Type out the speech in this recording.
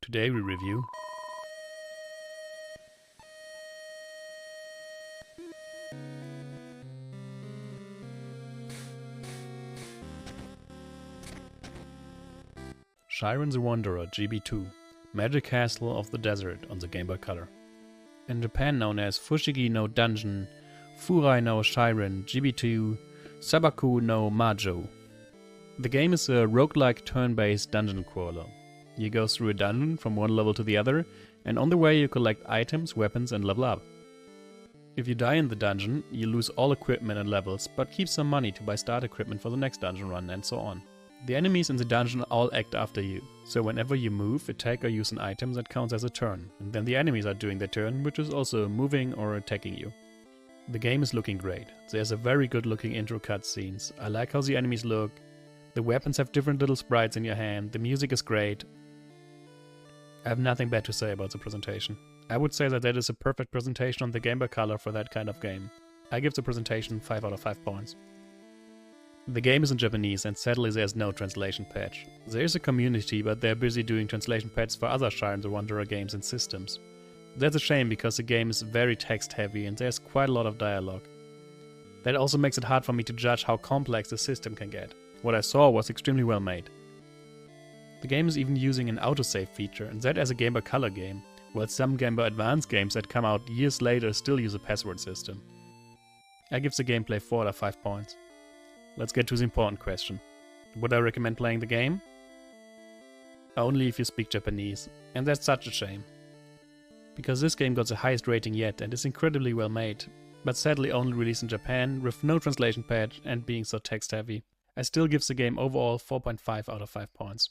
Today we review Shiren the Wanderer GB2, Magic Castle of the Desert on the Game Boy Color. In Japan known as Fushigi no Dungeon, Furai no Shiren GB2, Sabaku no Majo. The game is a roguelike turn-based dungeon crawler. You go through a dungeon from one level to the other, and on the way you collect items, weapons and level up. If you die in the dungeon, you lose all equipment and levels, but keep some money to buy start equipment for the next dungeon run and so on. The enemies in the dungeon all act after you, so whenever you move, attack or use an item that counts as a turn, and then the enemies are doing their turn, which is also moving or attacking you. The game is looking great. There's a very good looking intro cutscenes. I like how the enemies look. The weapons have different little sprites in your hand. The music is great. I have nothing bad to say about the presentation. I would say that is a perfect presentation on the Game Boy Color for that kind of game. I give the presentation 5 out of 5 points. The game is in Japanese and sadly there's no translation patch. There is a community, but they're busy doing translation patches for other Shiren the Wanderer games and systems. That's a shame because the game is very text heavy and there's quite a lot of dialogue. That also makes it hard for me to judge how complex the system can get. What I saw was extremely well made. The game is even using an autosave feature, and that as a Game Boy Color game, while some Game Boy Advance games that come out years later still use a password system. I give the gameplay 4 out of 5 points. Let's get to the important question. Would I recommend playing the game? Only if you speak Japanese, and that's such a shame. Because this game got the highest rating yet and is incredibly well made, but sadly only released in Japan with no translation patch and being so text heavy. I still give the game overall 4.5 out of 5 points.